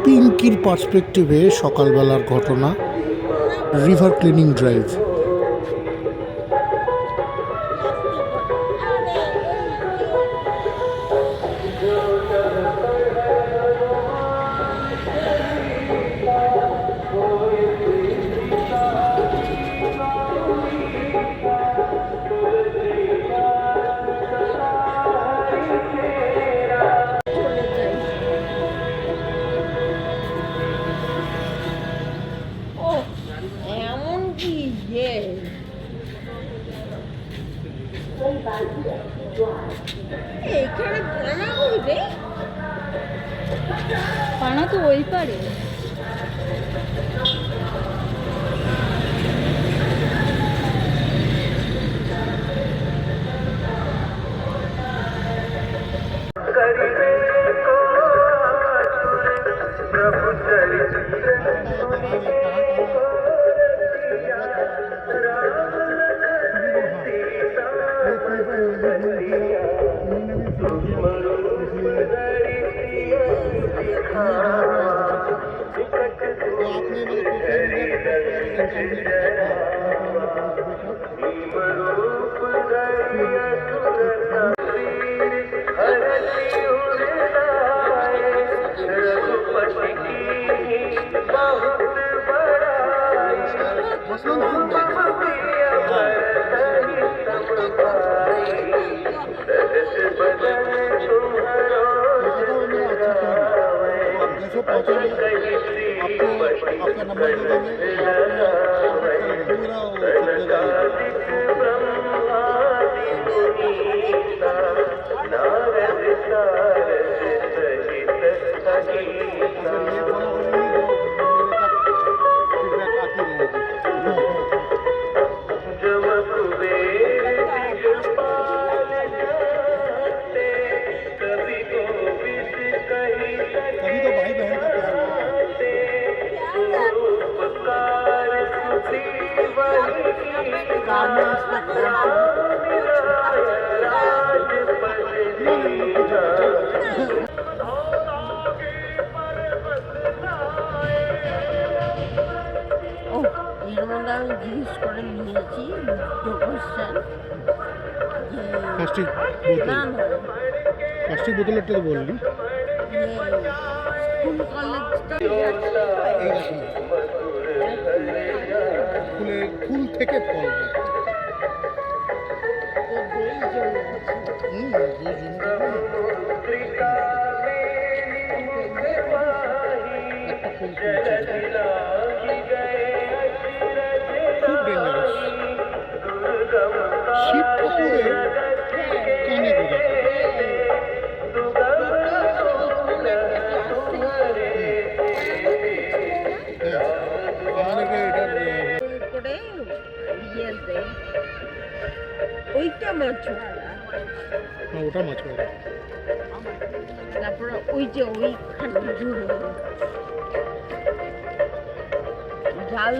পিঙ্কির পার্সপেক্টিভে সকালবেলার ঘটনা, river cleaning drive. এখানে পানা উঠবে, পানা তো ওই পারে। आपका नंबर दे देंगे, पूरा জিজ্ঞেস করে নিয়েছি প্লাস্টিক বোতলেরটা তো বললি। ফুল থেকে ফল খুব ডেঞ্জারাস। শিব ঠাকুরের কানে গোজা ওইটা মাছ, ওটা মাছ মারা। তারপরে ওই যে ওইখানে জাল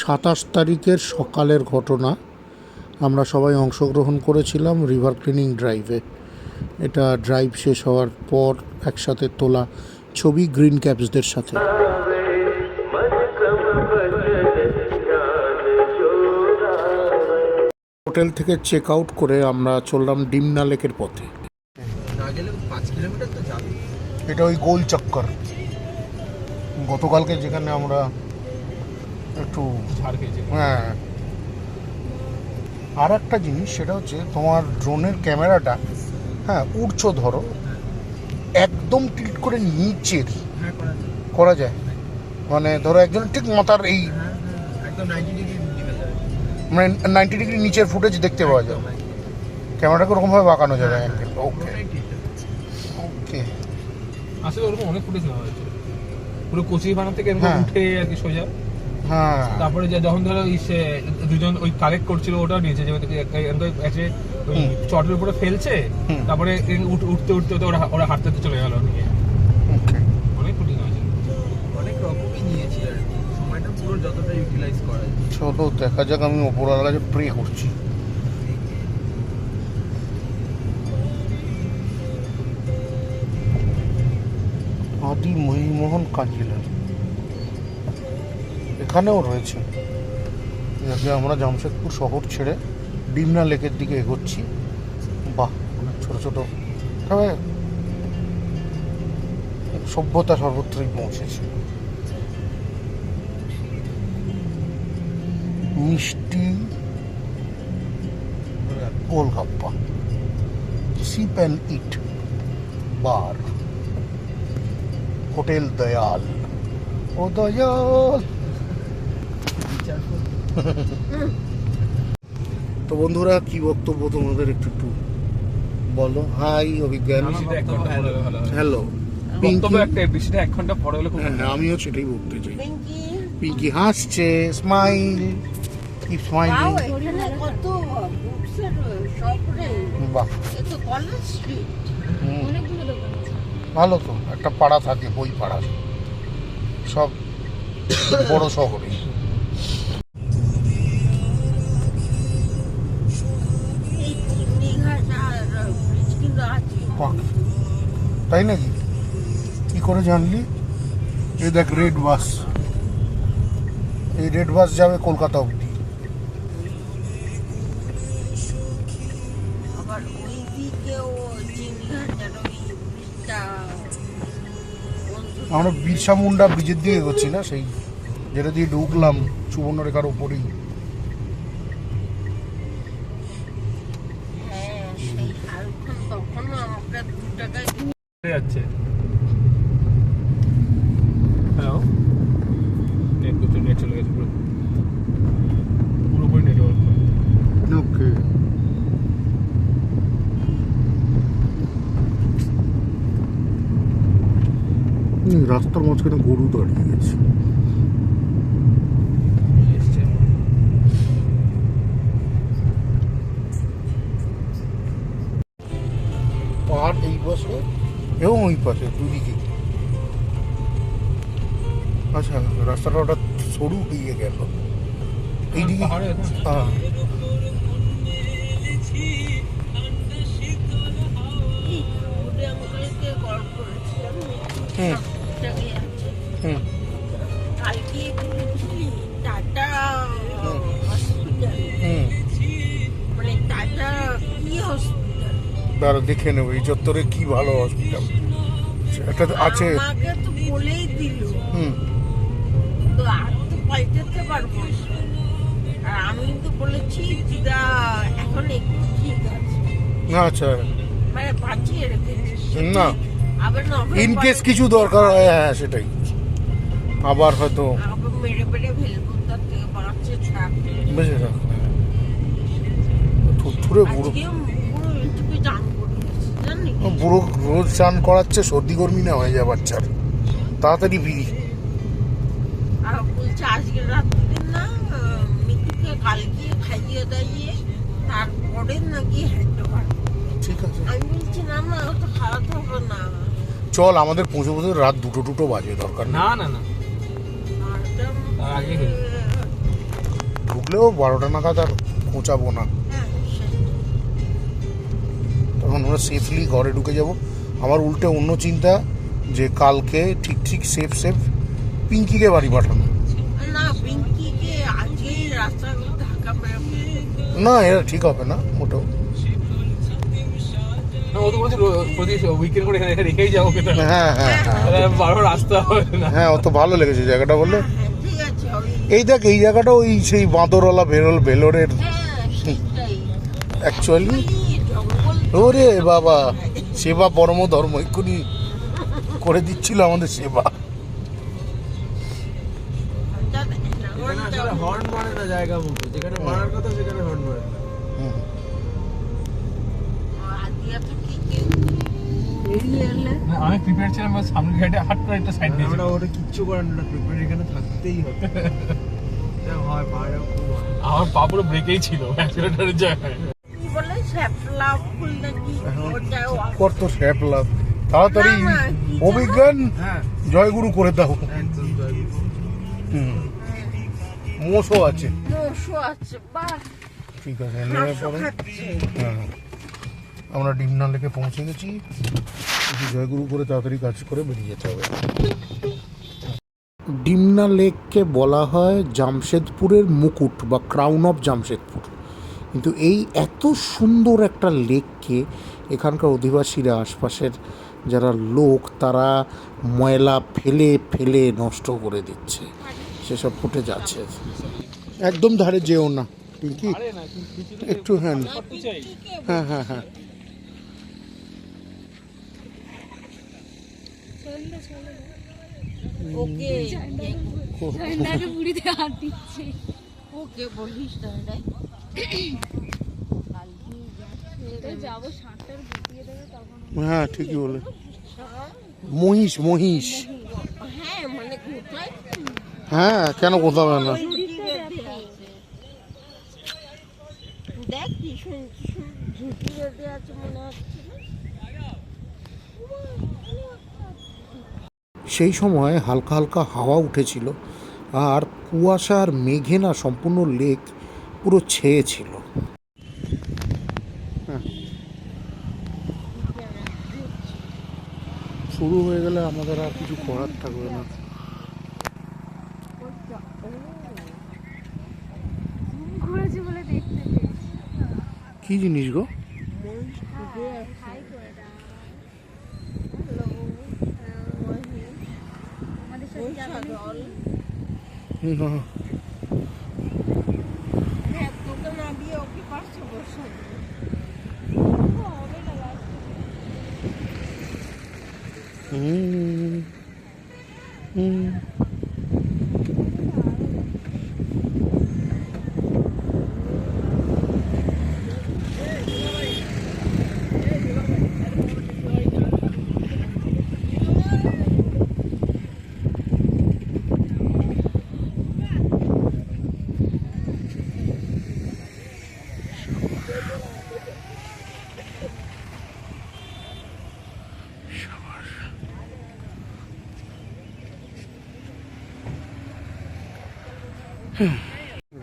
27 তারিখের সকালের ঘটনা। আমরা সবাই অংশগ্রহণ করেছিলাম রিভার ক্লিনিং ড্রাইভে। এটা ড্রাইভ শেষ হওয়ার পর একসাথে তোলা ছবি গ্রিন ক্যাপসদের সাথে। হোটেল থেকে চেক আউট করে আমরা চললাম ডিমনা লেকের পথে। এটা ওই গোল চক্কর, গতকালকে যেখানে আমরা একটু হ্যাঁ। আর একটা জিনিস সেটা হচ্ছে তোমার ড্রোনের ক্যামেরাটা হ্যাঁ উঠছো ধরো একদম টিল্ট করে নিচের করা যায়, মানে ধরো একজন ঠিক মাথার এই মানে 90 ডিগ্রি নিচের ফুটেজ দেখতে পাওয়া যায়। ক্যামেরাটাকে ওরকমভাবে বাঁকানো যাবে অ্যাঙ্গেল। ওকে ওকে, আসলে ওরকম অনেক ফুটেজ নেওয়া হয়েছে, পুরো কোচি বানা থেকে এরকম উঠে আর কি সোজা। হ্যাঁ, তারপরে যে যখন ধরো দুজন ওই কালেক্ট করছিল ওটাও নিয়েছে, যে ওই চটের উপরে ফেলছে, তারপরে উঠতে উঠতে ওরা হাঁটতে চলে গেল নিয়ে। অনেক ফুটেজ নেওয়া হয়েছে, অনেক রকমই নিয়েছি আর সময়টা পুরো যতটা ইউটিলাইজ করা যায়। চলো দেখা যাক, আমি ওপরওয়ালার কাছে প্রে করছি। আদি মহিমোহন কাঞ্জিলাল এখানেও রয়েছে। আজকে আমরা জামশেদপুর শহর ছেড়ে ডিমনা লেকের দিকে এগোচ্ছি। বাহ, অনেক ছোট ছোট, তবে সভ্যতা সর্বত্রই পৌঁছেছে। মিষ্টি golgappa, sheep and it bar, hotel Dayal. ও দয়াল। তো বন্ধুরা, কি বক্তব্য তোমাদের একটু একটু বলো। হাই অভিজ্ঞান, হ্যালো বক্তব্য একটা, বৃষ্টিটা 1 ঘন্টা পরে হলে খুব হ্যাঁ, আমিও সেটাই বলতে চাই। পিঙ্কি পিঙ্কি হাসছে, স্মাইল, কি স্মাইলিং। বাহ, এখানে কত বুকসের শপ রে। বাহ, এ তো কলেজ স্ট্রিট, অনেকগুলো দোকান আছে। ভালো তো, একটা পাড়া থাকে, বই পাড়া, সব বড় শহরে। এই দীঘাট আর ব্রিজ কিন্তু আছে। বাহ, তাই নাকি? কি করে জানলি? এই দেখ রেড বাস, এই রেড বাস যাবে কলকাতা অবধি। আবার ওই দিকেও চিংড়িঘাট আর ওই ব্রিজটা আমরা বিরসা মুন্ডা ব্রিজের দিকে এগোচ্ছি না, সেই যেটা দিয়ে ঢুকলাম সুবর্ণরেখার ওপরেই। হ্যাঁ, সেই হালখান তখনও আমাকে 2 টাকায় যাচ্ছে। হ্যালো, নেট চলে গেছে, পুরোপুরি নেটওয়ার্ক। ওকে, রাস্তার মাঝখানে গরু দাঁড়িয়ে গেছে। পাহাড় এই পাশে এবং ওই পাশে দুদিকে। আচ্ছা, রাস্তাটা ওটা সরু হয়ে গেল এইদিকে। পাহাড়ে এখন হ্যাঁ, ওটা আমাকে গল্প করেছিলাম। হুম জায়গায় আছে। হুম কালকে বলেছিলি টাটা হসপিটাল, হুম, মানে টাটা কি হসপিটাল? দাঁড়া দেখে নেবো এই চত্বরে কি ভালো হসপিটাল একটা আছে। আমাকে তো বলেই দিল, হুম, তো আর তো পাল্টাতে পারবো না। আর আমি তো বলেছি দিদা এখন একটু ঠিক আছে, আচ্ছা, মানে বাঁচিয়ে রেখেছি। না আবার ইন কেস কিছু দরকার হয়, হ্যাঁ সেটাই, আবার হয়তো আবার মেরে মেরে ফেলবো, তার থেকে বাঁচছে থাক। বেঁচে রাখ। থুরে বুড়ো, আজকে পুরো ইউটিউবে জান করে গেছে, জানিস? বুড়ো রোজ চান করাচ্ছে, সর্দি গরমি না হয়ে যায় বাচ্চার, তাড়াতাড়ি বিড়ি। আর বলছে আজকে রাত্রে না মিতুকে কালকে খাইয়ে দাইয়ে তারপরে নাকি হেঁটে পারবো। ঠিক আছে, আমি বলছি না না, ওটা খাওয়াতে হবে না। চল আমাদের পৌঁছে রাত 2-2 বাজে, দরকার না। না না না, তার আগে ঢুকলেও 12টা নাগাদ আর পৌঁছাবো না, হ্যাঁ তখন আমরা সেফলি ঘরে ঢুকে যাব। আমার উল্টে অন্য চিন্তা যে কালকে ঠিক ঠিক সেফ পিঙ্কিকে বাড়ি পাঠানো। না, পিঙ্কিকে আজকেই রাস্তা ঢাকা বেরোবে। না, এটা ঠিক হবে না মোটেও। ও তো বলছে প্রতি উইকেন্ড করে এখানে রেখেই যাবো, হ্যাঁ হ্যাঁ বারো রাস্তা হবে না। হ্যাঁ, অত ভালো লেগেছে জায়গাটা বললে। হ্যাঁ, ঠিক আছে, এই দেখ, এই জায়গাটা ওই সেই বাঁদরওয়ালা ভেলোরের হ্যাঁ সেটাই। অ্যাকচুয়ালি। জঙ্গল ওরে বাবা, সেবা পরম ধর্ম, এক্ষুনি করে দিচ্ছিল আমাদের সেবা। হর্ন মারে না জায়গা মতো, যেখানে মারার কথা সেখানে হর্ন মারে না। হুম। আমি প্রিপেয়ার ছিলাম, সামনে ঘাটে হাট করে একটা সাইড দিয়ে আমরা ওটা কিচ্ছু করার না, প্রিপেয়ার এখানে থাকতেই হবে। যা হয় বাইরে খুব হয়। আমার পা পুরো ব্রেকেই ছিল অ্যাক্সিডেন্টের জায়গায়। কি বলে শ্যাপলা ফুল নাকি ওটাও কত স্যাপ লাভ, তাড়াতাড়ি না, না, কি যেন? অভিজ্ঞান হ্যাঁ জয়গুরু করে দাও। একদম জয়। হুম, মোষও আছে। মশু আছে, বাহ, ঠিক আছে, নেমে হাঁসও পড়ো। খাচ্ছে। হ্যাঁ, আমরা ডিমনা লেকে পৌঁছে গেছি। একটু জয়গুরু করে তাড়াতাড়ি কাজ করে বেরিয়ে যেতে হবে। ডিমনা লেককে বলা হয় জামশেদপুরের মুকুট বা ক্রাউন অফ জামশেদপুর, কিন্তু এই এত সুন্দর একটা লেককে এখানকার অধিবাসীরা, আশপাশের যারা লোক, তারা ময়লা ফেলে ফেলে নষ্ট করে দিচ্ছে। সেসব ফুটেজ আছে। একদম ধারে যেও না পিঙ্কি, একটু হ্যাঁ হ্যাঁ হ্যাঁ হ্যাঁ। ওকে ঠান্ডাতে বুড়িতে হাত দিচ্ছে। ওকে বলিস না রে। তো যাবো 7টার বুঝিয়ে দেবে তখন। হ্যাঁ ঠিকই বলে। মহিষ মহিষ, হ্যাঁ মানে কোথায় হ্যাঁ কেন কোথাও না। দেখ ভীষণ ঝুঁকি বেঁধে আছে মনে হচ্ছে না? সেই সময় হালকা হালকা হাওয়া উঠেছিল, আর কুয়াশা আর মেঘে না সম্পূর্ণ লেক পুরো ছেয়ে ছিল। শুরু হয়ে গেলে আমাদের আর কিছু করার থাকবে না। ঘুরেছি বলে দেখতে পেয়েছি। কি জিনিস গো? হাই করে দাও। আমাদের সাথে যাবে নাকি? না, হ্যাঁ তোকে না দিয়ে ওকে পাশে বসে হুম হুম।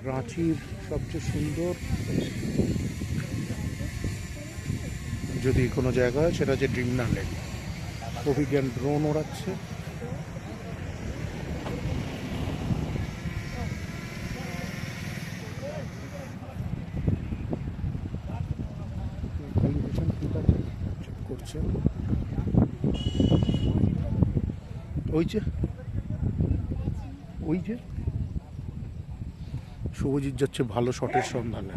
রাঁচির সবচেয়ে সুন্দর যদি কোনো জায়গা হয় সেটা হচ্ছে ডিমনা লেক। অভিজ্ঞান ড্রোন ওড়াচ্ছে। চেক করছে। ওই যে শুভজিৎ যাচ্ছে ভালো শটের সন্ধানে।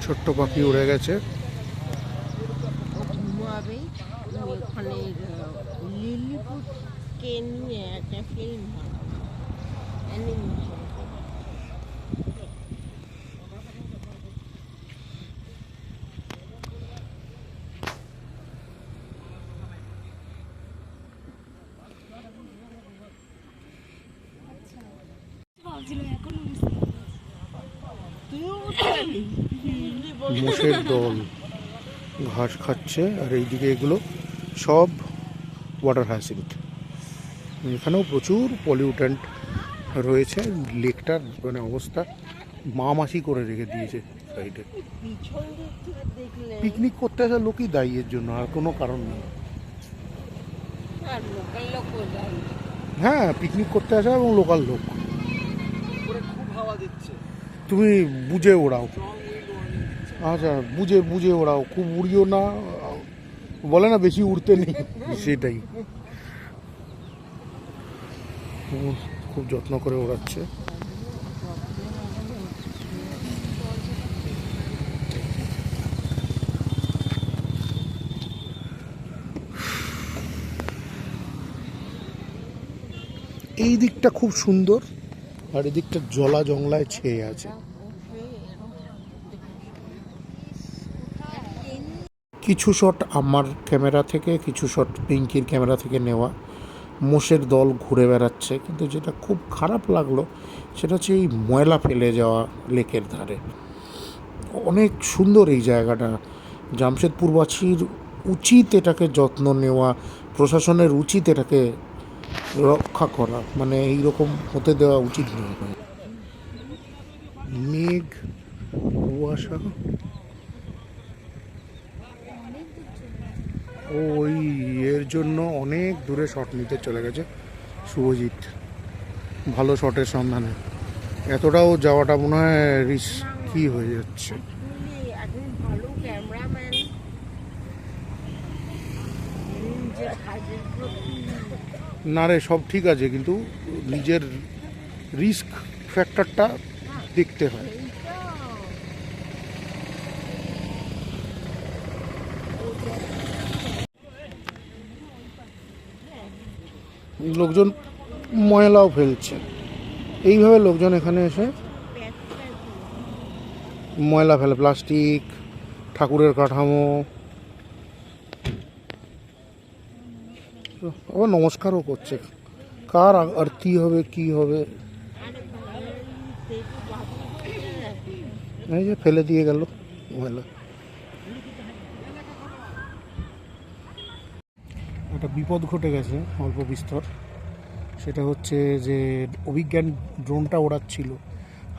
ছোট্ট পাখি উড়ে গেছে। ঘুমাবে ওখানে লিলিপুটকে নিয়ে একটা ফিল্ম অ্যানিমেশন। ভাবছিলাম এখনো বুঝতে পারছি। তুইও বুঝতে পারবি? মোষের দল ঘাস খাচ্ছে, আর এইদিকে এগুলো সব ওয়াটার হায়াসিন্থ। এখানেও প্রচুর পলিউট্যান্ট রয়েছে। লেকটার মানে অবস্থা মামাসি করে রেখে দিয়েছে সাইডে। পিছন দিক থেকে দেখলে পিকনিক করতে আসা লোকই দায়ী এর জন্য, আর কোনো কারণ নেই। আর লোকাল লোক যায়। হ্যাঁ, পিকনিক করতে আসা এবং লোকাল লোক। উপরে খুব হাওয়া দিচ্ছে, তুমি বুঝে ওড়াও। স্ট্রং উইন্ড ওয়ার্নিং দিচ্ছে। আচ্ছা, বুঝে বুঝে ওড়াও, খুব উড়িও না। বলে না বেশি উড়তে নেই, সেটাই। খুব যত্ন করে ওড়াচ্ছে। এই দিকটা খুব সুন্দর, আর এই দিকটা জলা জংলায় ছেয়ে আছে। কিছু শট আমার ক্যামেরা থেকে, কিছু শট পিঙ্কির ক্যামেরা থেকে নেওয়া। মোষের দল ঘুরে বেড়াচ্ছে, কিন্তু যেটা খুব খারাপ লাগলো সেটা হচ্ছে এই ময়লা ফেলে যাওয়া লেকের ধারে। অনেক সুন্দর এই জায়গাটা, জামশেদপুরবাসীর উচিত এটাকে যত্ন নেওয়া, প্রশাসনের উচিত এটাকে রক্ষা করা, মানে এইরকম হতে দেওয়া উচিত নয়। মেঘ, কুয়াশা, ওই এর জন্য অনেক দূরে শট নিতে চলে গেছে শুভজিৎ, ভালো শটের সন্ধানে। এতটাও যাওয়াটা মনে হয় রিস্কি হয়ে যাচ্ছে। একজন ভালো ক্যামেরাম্যান নিজের কাজের প্রতি না রে, সব ঠিক আছে, কিন্তু নিজের রিস্ক ফ্যাক্টরটা দেখতে হয়। লোকজন ময়লাও ফেলছে, এইভাবে লোকজন এখানে এসে ময়লা ফেলে, প্লাস্টিক, ঠাকুরের কাঠামো। আবার নমস্কারও করছে। কার আরতি হবে কি হবে, এই যে ফেলে দিয়ে গেল ময়লা। একটা বিপদ ঘটে গেছে অল্প বিস্তর। সেটা হচ্ছে যে অভিজ্ঞান ড্রোনটা ওড়াচ্ছিল,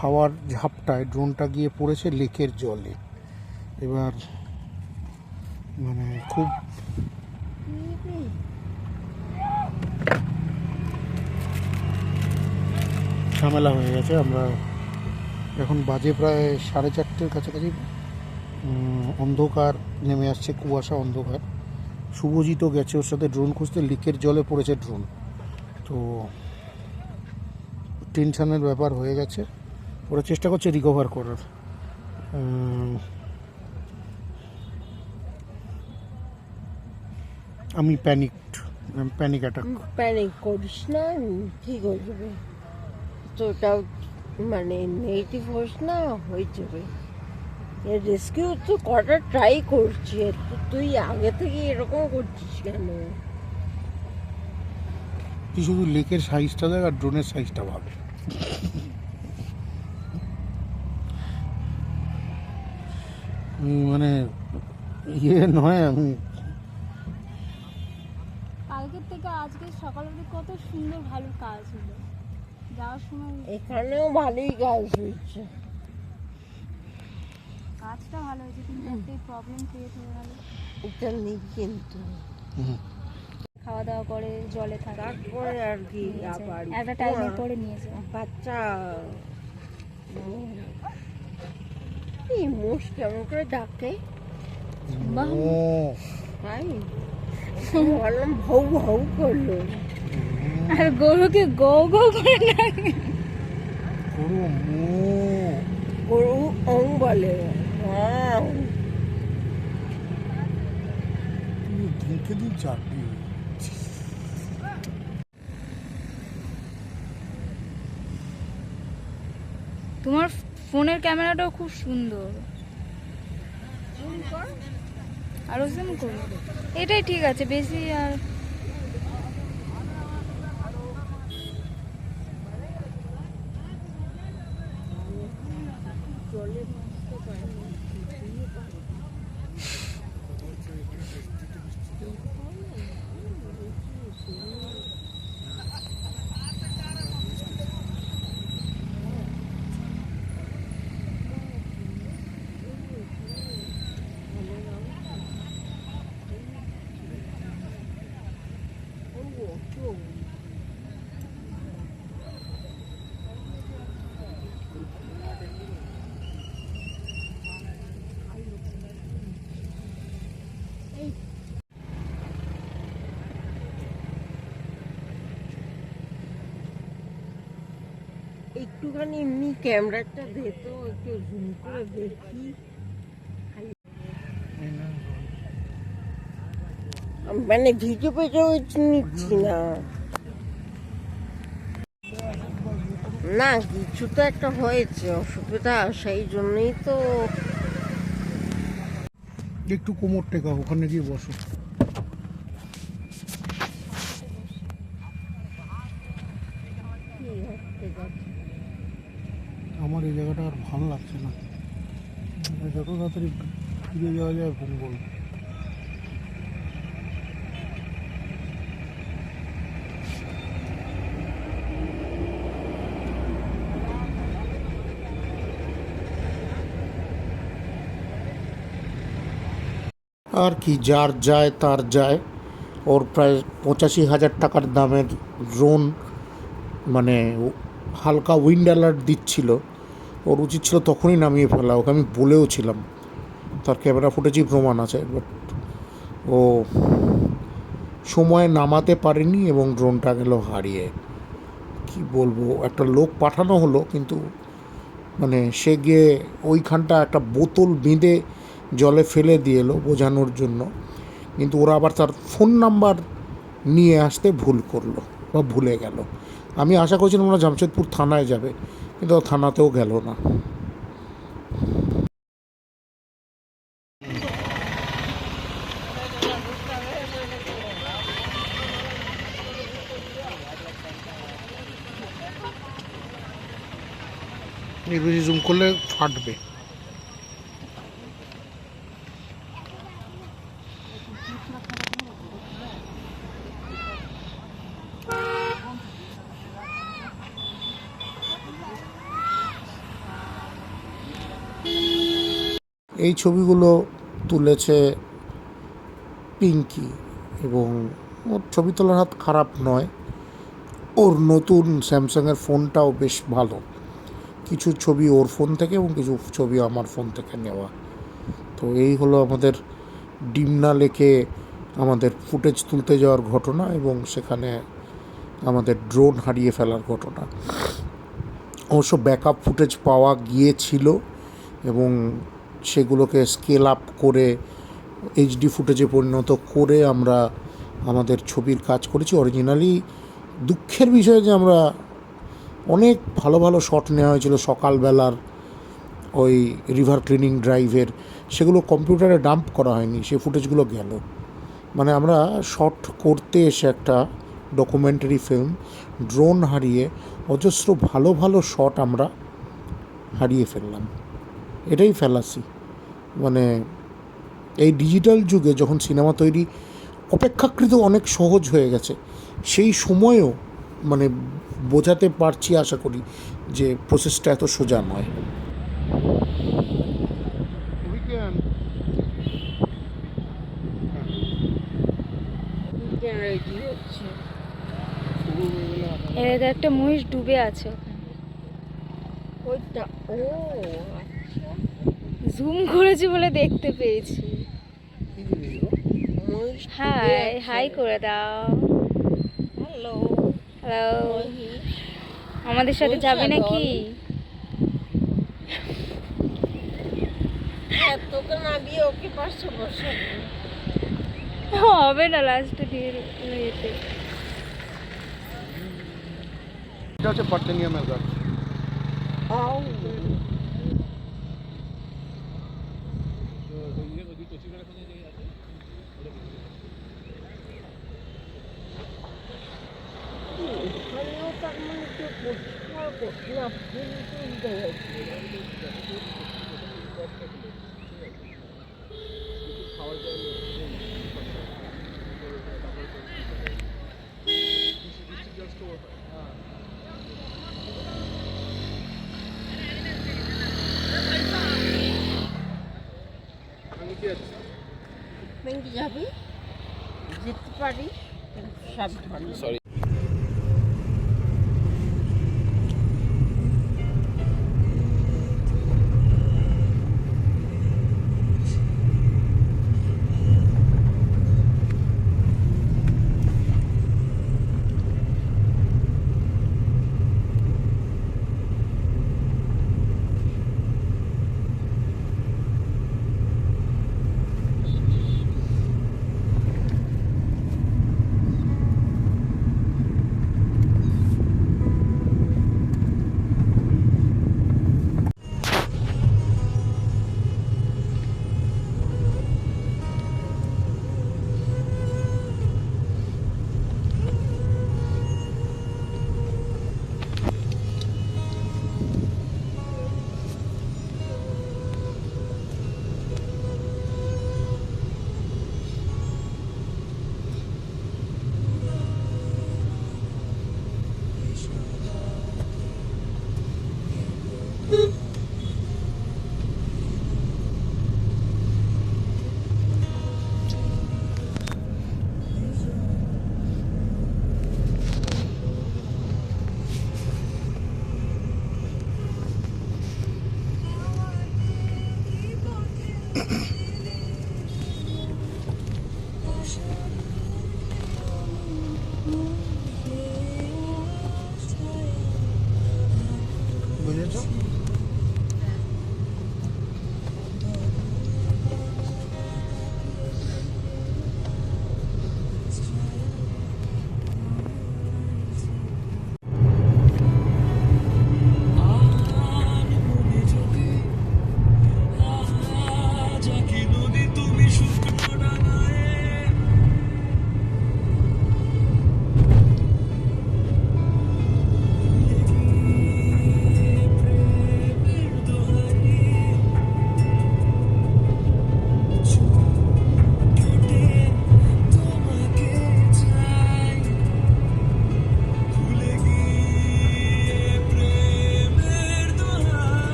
হাওয়ার ঝাপটায় ড্রোনটা গিয়ে পড়েছে লেকের জলে। এবার মানে খুব ঝামেলা হয়ে গেছে। আমরা এখন বাজে প্রায় 4:30 কাছাকাছি। অন্ধকার নেমে আসছে, কুয়াশা, অন্ধকার। শুভজিৎও গেছে ওর সাথে ড্রোন খুঁজতে, লেকের জলে পড়েছে ড্রোন। তো টেনশনের ব্যাপার হয়ে গেছে। ওরা চেষ্টা করছে রিকভার করার। আমি প্যানিক অ্যাটাক। প্যানিক করিস না, ঠিক হয়ে যাবে। তো ওটাও মানে নেগেটিভ হোস না, হয়ে যাবে। রেস্কিউ তো করার ট্রাই করছি, তো তুই আগে থেকে এরকম করছিস কেন? তুই শুধু লেকের সাইজটা দেখ আর ড্রোনের সাইজটা ভাব। মানে ইয়ে নয়, আমি কালকের থেকে আজকে সকালের দিকে কত সুন্দর ভালো কাজ হলো। যাওয়ার সময় এখানেও ভালোই কাজ হয়েছে, কাজটা ভালো হয়েছে, কিন্তু একটাই প্রবলেম ক্রিয়েট হয়ে গেল। এটা নেই কিন্তু খাওয়া দাওয়া করে জলে থাকে, তারপরে আর কি আবার একটা টাইমে করে নিয়ে যায়। বাচ্চা এই মোষ কেমন করে ডাকে, ও তাই বললাম ভৌ ভৌ করলো। আর গরুকে গো গো করে ডাকে। পুরো গরু অং বলে, দিনকে দিন চাকরি। তোমার ফোনের ক্যামেরাটাও খুব সুন্দর, আরো জুম করো। এটাই ঠিক আছে, বেশি আর জলে ভাসতে পারে। একটুখানি এমনি ক্যামেরাটা দে তো, একটু জুম করে দেখি। মানে ভিডিও পেজও নিচ্ছি না, না কিছু তো একটা হয়েছে অসুবিধা, সেই জন্যই তো। একটু কোমর টেকা, ওখানে গিয়ে বসো। আমার এই জায়গাটা আর ভালো লাগছে না, যত তাড়াতাড়ি ফিরে যাওয়া যায় ফোন করবো। আর কি, যার যায় তার যায়। ওর প্রায় 85,000 টাকার দামের ড্রোন, মানে হালকা উইন্ড অ্যালার্ট দিচ্ছিল। ওর উচিত ছিল তখনই নামিয়ে ফেলা, ওকে আমি বলেও ছিলাম, তার ক্যামেরা ফুটেজই প্রমাণ আছে। বাট ও সময় নামাতে পারেনি এবং ড্রোনটা গেল হারিয়ে। কি বলবো, একটা লোক পাঠানো হলো, কিন্তু মানে সে গিয়ে ওইখানটা একটা বোতল বেঁধে জলে ফেলে দিয়ে এলো বোঝানোর জন্য, কিন্তু ওরা আবার তার ফোন নাম্বার নিয়ে আসতে ভুল করলো বা ভুলে গেল। আমি আশা করছিলাম ওরা জামশেদপুর থানায় যাবে, কিন্তু থানাতেও গেল না। এর বেশি জুম করলে ফাটবে। এই ছবিগুলো তুলেছে পিঙ্কি, এবং ওর ছবি তোলার হাত খারাপ নয়। ওর নতুন স্যামসাংয়ের ফোনটাও বেশ ভালো। কিছু ছবি ওর ফোন থেকে এবং কিছু ছবি আমার ফোন থেকে নেওয়া। তো এই হলো আমাদের ডিমনা লেকে আমাদের ফুটেজ তুলতে যাওয়ার ঘটনা, এবং সেখানে আমাদের ড্রোন হারিয়ে ফেলার ঘটনা। অবশ্য ব্যাকআপ ফুটেজ পাওয়া গিয়েছিল এবং সেগুলোকে স্কেল আপ করে এইচডি ফুটেজে পরিণত করে আমরা আমাদের ছবির কাজ করেছি। অরিজিনালি দুঃখের বিষয় যে আমরা অনেক ভালো ভালো শট নেওয়া হয়েছিল সকালবেলার ওই রিভার ক্লিনিং ড্রাইভের, সেগুলো কম্পিউটারে ডাম্প করা হয়নি, সেই ফুটেজগুলো গেল। মানে আমরা শট করতে এসে একটা ডকুমেন্টারি ফিল্ম ড্রোন হারিয়ে অজস্র ভালো ভালো শট আমরা হারিয়ে ফেললাম। এটাই ফ্যালাসি। মানে এই ডিজিটাল যুগে যখন সিনেমা তৈরি অপেক্ষাকৃত অনেক সহজ হয়ে গেছে, সেই সময়েও মানে বোঝাতে পারছি আশা করি যে প্রসেসটা এত সোজা নয়। রেডি হচ্ছে। এর একটা মহিষ ডুবে আছে ওখানে। ওইটা, ও আচ্ছা, জুম করেছি বলে দেখতে পেয়েছি। মহিষ হাই হাই করে দাও। হ্যালো হ্যালো, মহিষ, আমাদের সাথে যাবে নাকি? হ্যাঁ তোকে নামিয়ে ওকে পাশে বসাবো। হবে না, লাস্টে দিয়ে যেতে। এটা হচ্ছে পার্টেনিয়ামের গাছ। আউ, ওখানেও তার মানে কেউ পরিষ্কার করছে না, ফুল তুলতে গেছে। ব্যাংকে যাবি, যেতে পারিস, কিন্তু সাবধানে।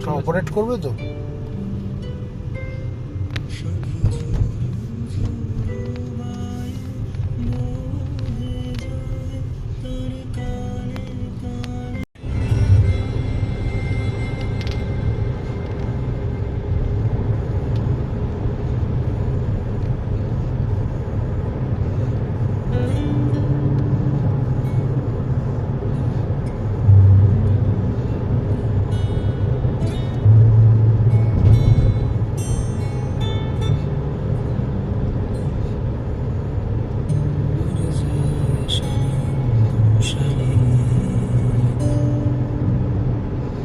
ওটা অপারেট করবে তো?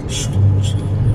Sunshine.